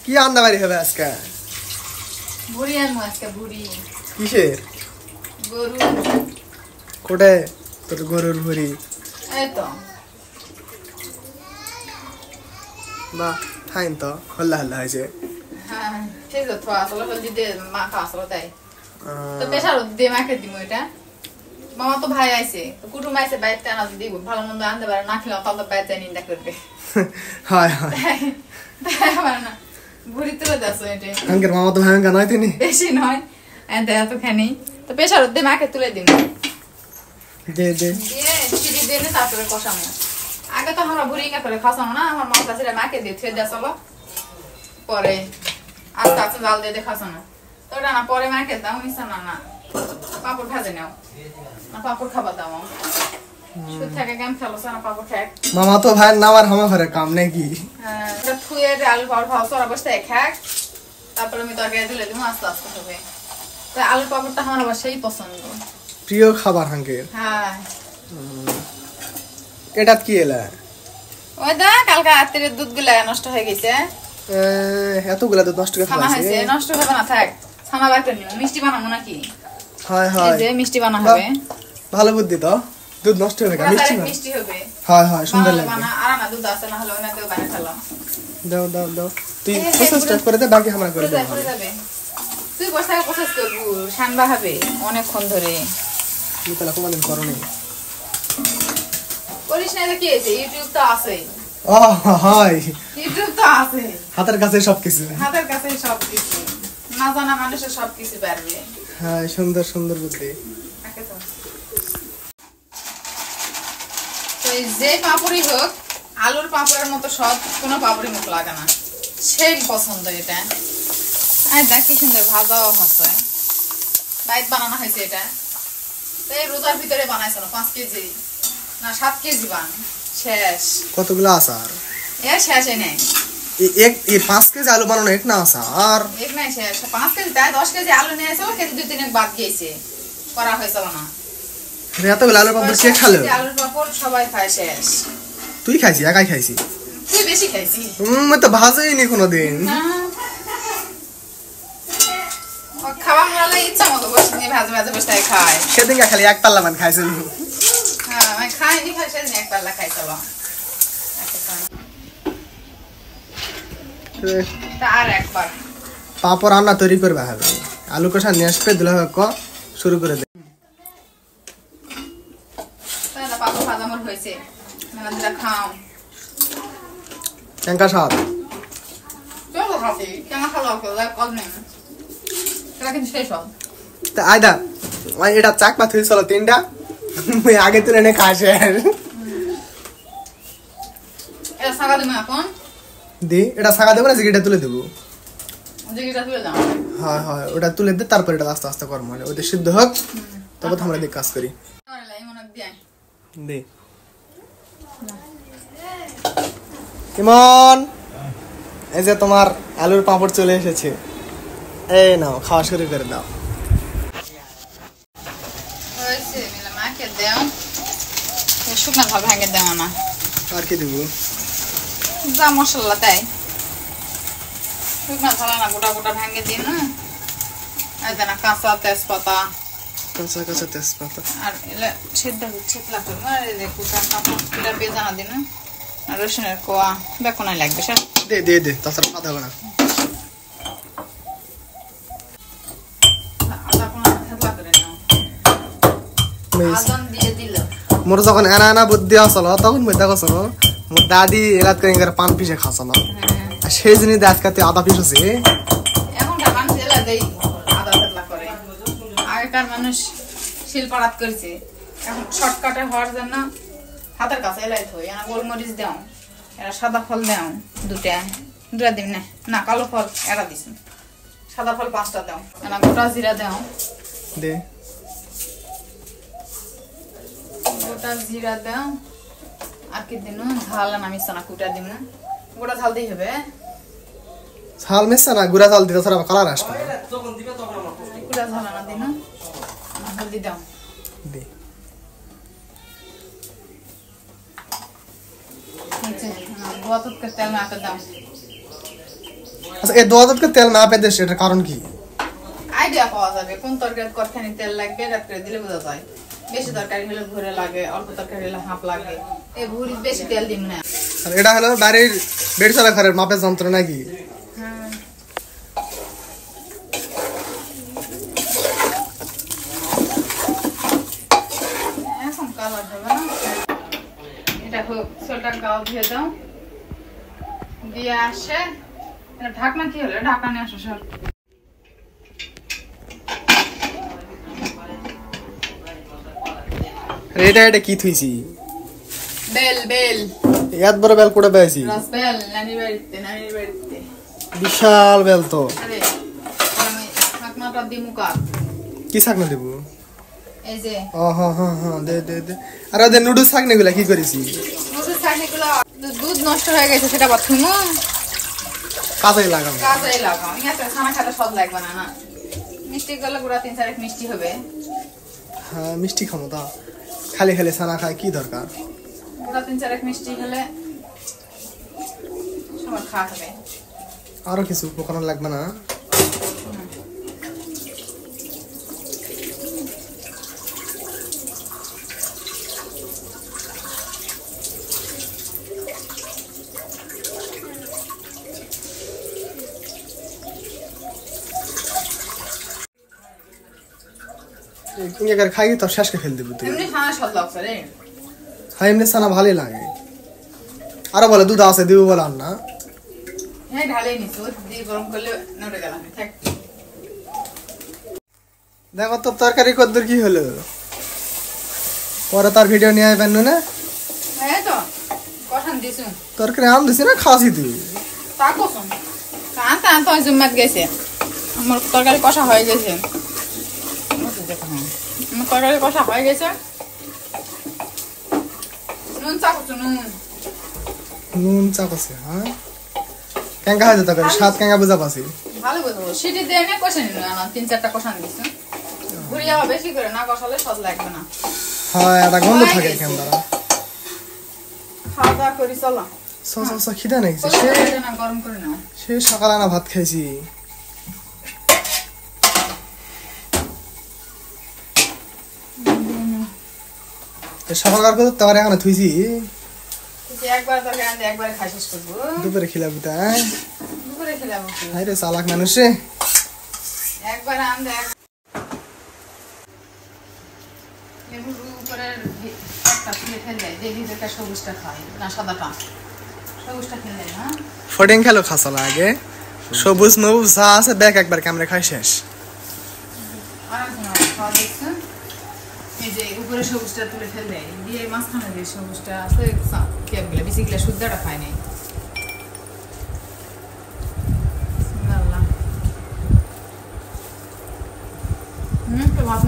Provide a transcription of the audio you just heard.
কি রান্না বাড়ি হবে আজকে? বুড়ি আনবো আজকে বুড়ি। কিসের? গরু। কোটে তোর গরুর ভুড়ি? এই তো। বাহ, ফাইন তো, হল্লা হল্লা হয়েছে। হ্যাঁ ঠিক আছে, তো আসলে হলদি দিয়ে মাখা আসলে তাই তো প্রেশার দিয়ে মাখে দিব। এটা মামা তো ভাই আইছে, কুটুম আইছে, বাইরে আনা দিব, ভালো মন্দ আনতে পারে না, খেলে তাহলে বাইরে নিন্দা করবে। হয় হয়, না বুড়ি তুলে দাস এটা আঙ্কের মামা তো ভাঙ্গা নয় তিনি, বেশি নয় এতখানি তো প্রেশার দিয়ে মাখে তুলে দিব। দে দে দিয়ে সিঁড়ি দিয়ে তারপরে কষানো। আগে তো আমরা বুড়ি করে খসানো না, আমার মাথা ছেড়ে মাকে দিয়ে থুয়ে দেওয়া চলো, পরে আস্তে আস্তে জাল দিয়ে খসানো। তো ওটা না পরে মাকে দাও, মিশা না না পাপড় ভাজে নাও না, পাপড় খাবার দাও শুধু থাকে কেমন খেলো না পাপড় খাক। মামা তো ভাই নামার হামা ঘরে কাম নাকি? হ্যাঁ থুয়ে আলু পাপড় খাওয়া সরা বসতে খাক, তারপরে আমি তরকারি তুলে দিব আস্তে আস্তে হবে। তো আলুর পাপড়টা আমার আবার সেই পছন্দ, প্রিয় খাবার আঙ্কের। হ্যাঁ এটা কি এলা? ওই দা কালকে রাত্রে দুধ গুলা নষ্ট হয়ে গেছে। এতগুলা দুধ নষ্ট করে ফেলাইছে? নষ্ট হবে না, থাক ছানা বার করে নিও। মিষ্টি বানাবো নাকি? হয় হয়, এই যে মিষ্টি বানা হবে। ভালো বুদ্ধি তো, দুধ নষ্ট হবে না, মিষ্টি হবে। মিষ্টি হবে, হয় হয়, সুন্দর লাগবে। বানা আর না দুধ আছে, না হলে ওনাতেও বানিয়ে ফেলাম। দাও দাও দাও, তুই প্রসেসটা করে দে, বাকি আমরা করে দেব। তুই বসে থেকে প্রসেস করবি, সানবা হবে অনেকক্ষণ ধরে। তুই তাহলে কোনদিন করো নি? করিস না, কি আছে, ইউটিউব তো আছে। ও হয়, ইউটিউব তো আছে, হাতের কাছে সবকিছু, হাতের কাছে সবকিছু, না জানা মানুষের সবকিছু পারবে। হ্যাঁ সুন্দর সুন্দর বুদ্ধি। তো যে পাপড়ি হোক, আলুর পাপড়ের মতো সব কোনো পাপড়ি মুখ লাগে না, সেই পছন্দ এটা। আর দেখ কি সুন্দর ভাজাও হচ্ছে, বাইট বানানো হয়েছে এটা। তো এই রোজার ভিতরে বানাইছে না, 5 কেজি না 7 কেজি বান শেষ। কতগুলো আচার? শেষে নেই, এক 5 কেজি আলু বানানো এক না আচার? এক নাই শেষ, 5 কেজি তাই 10 কেজি আলু নিয়ে এসে কেজি 2-3 বাদ গিয়েছে, করা হয়েছিল না। এতগুলো আলুর পাপড় কে খালো? আলুর পাপড় সবাই খায় শেষ। তুই খাইছি? একাই খাইছি? তুই বেশি খাইছি। তো ভাজাই নি কোনোদিন। খাওয়া হলে ইচ্ছা মতো বসে নিয়ে ভাজে ভাজে বসে খায়। সেদিন খালি এক পাল্লা মান খাইছিল। হ্যাঁ আমি খাইনি, খাই সেদিন এক পাল্লা খাইছিল। আর একবার পাপড় রান্না তৈরি করবে হবে, আলু কষা নিয়ে আসবে, দুলা ক শুরু করে দে। পাপড় ভাজা আমার হয়েছে, খাও কেঙ্কা স্বাদ? চলো খাচ্ছি, কেন খাওয়া কল নেই, এটা কিন্তু শেষ হল। তা আয়দা এটা চাক পা থুই চলো 3টা আগে তুলে নে খাসে। এটা সাগা দেবো এখন, দি এটা সাগা দেবো না জিগিটা তুলে দেবো? জিগিটা তুলে দাও। হয় হয়, ওটা তুলে দে, তারপর এটা আস্তে আস্তে কর, মানে ওটা সিদ্ধ হোক, তবে তো আমরা দিক কাজ করি। দে কেমন, এই যে তোমার আলুর পাঁপড় চলে এসেছে, এই নাও খাওয়া শুরু করে দাও। শুকনো ভাবে ভেঙে দেওয়া না, আর কি দিব? যা মশলা তাই, শুকনো ঝালা না গোটা গোটা ভেঙে দিন না। আর দেনা কাঁচা তেজপাতা, কাঁচা কাঁচা তেজপাতা, আর এলে ছেদা ছেতলা করবো, আর এই যে কুটা কাপড় এটা বেজানা দিন, আর রসুনের কোয়া বেকনাই লাগবে সব। দে দে দে, তাছাড়া স্বাদ হবে না। মোর যখন এনা এনা বুদ্ধি আসল তখন মই দেখো মোর দাদি এলাত করে পান পিসে খাসল, আর সেই জিনিস আজকে আদা পিস আছে। এখনকার মানুষ এলা দেই আদা ফেতলা করে, আগেকার মানুষ শিলপাড়াত করেছে, এখন শর্টকাটে হওয়ার জন্য হাতের কাছে এলাই থই। এনা গোলমরিচ দাও, এরা সাদা ফল দাও দুটা দিন না কালো ফল এরা দিস, সাদা ফল 5টা দাও, এনা গোটা জিরা দাও, দে গোটা জিরা দাও, আর কি দিন ঝাল নামিস না কুটা দিন, গোটা ঝাল দিয়ে হবে। ঝাল মেশা না, গুড়া ঝাল দিতে ছাড়া কালার আসবে। গুড়া ঝাল না দিন, হলদি দাও, দে গোয়া তো তেল না দাও, আচ্ছা এই 2000 কে তেল না পেতে সেটার কারণ কি? আইডিয়া পাওয়া যাবে কোন তরকারি কতখানি তেল লাগবে রাত করে দিলে বোঝা যায়। বেশি তরকারি হলে ভরে লাগে, অল্প তরকারি হলে হাফ লাগে। এই ভুরি বেশি তেল দিম না। আর এটা হলো বাড়ির বেড চলা ঘরের মাপের যন্ত্র নাকি? হ্যাঁ এখন কালার হবে না। এটা হোক সোলটা গাও ধুয়ে দাও দিয়ে আসে। ঢাকনা কি হলো? ঢাকা নিয়ে আসো সব। এটা কি থুইছি? বেল বেল এত বড় বেল কোড়া পাইছি? রস বেল নানির বাড়িতে বিশাল বেল তো। আরে আমি ঢাকনাটা দিমু কা কি শাক না দেব? এই যে ও হ্যাঁ হ্যাঁ হ্যাঁ দে আর ওদের নুডলস শাক নেগুলা কি করেছি? নুডলস শাকগুলো দুধ নষ্ট হয়ে গেছে সেটা বাথরুমে কাজে লাগাবো। আমি একটা খানা খেতে স্বাদ লাগবে না। মিষ্টি গেলে গুড়া 3-4 মিষ্টি হবে। হ্যাঁ মিষ্টি খাবো তা খালি খালি ছানা খায় কি দরকার? গুড়া 3-4 মিষ্টি হলে সবার খাওয়া হবে। আরো কিছু উপকরণ লাগবে না? খাই তো শেষ কে ফেল দেবো তুই। এমনি খানা স্বাদ লাগছে রে। হ্যাঁ এমনি ছানা ভালোই লাগে। আরো বলে দুধ আছে দিব বলে আর না। হ্যাঁ ঢালে নিছো দিয়ে গরম করলে নড়ে গেলাম। থাক দেখো তো তরকারি কদ্দুর কি হলো। পরে তার ভিডিও নিয়ে আইবেন না? হ্যাঁ তো কষান দিছু। তরকারি আম দিছি না খাসি তুই? তা কষান কান তো জুম্মাত গেছে। আমার তরকারি কষা হয়ে গেছে। আমার তরকারি কষা হয়ে গেছে। নুন চাকু নুন চাকছে হ্যাঁ কেঙ্গা হয়ে যেতে পারে সাত কেঙ্গা বুঝা পাছি ভালো বুঝবো সিটি দিয়ে না কষে নিল না 3-4টা কষান দিছে। ঘুরিয়া বেশি করে না কষালে স্বাদ লাগবে না। হ্যাঁ এটা গন্ধ থাকে কেন দ্বারা। খাওয়া দাওয়া করি চলো। খিদা নেই না গরম করে নাও। সে সকালে না ভাত খাইছি। সকালকার করে তোমার এখানে থুইছি একবার তরকারি আনতে একবারে খাই শেষ করবো। দুপুরে খিলাবি তাই? দুপুরে খেলাম হাই রে চালাক মানুষে। একবার আনতে লেবুর উপরে একটা ফুলে ফেল দেয় দেখি যেটা সবুজটা খাই না সাদাটা সবুজটা ফেল দেয় না। ফডিং খেলো খাসালা আগে সবুজ মবুজ যা আছে ব্যাগ একবার কামড়ে খাই শেষ। আর খাওয়া দেখছেন এই যে উপরে সবুজটা তুলে ফেল দেয় দিয়ে মাঝখানে যে সবুজটা আছে কেমগুলো বেশিগুলো শুদ্ধটা খায় নাই। তো ভাত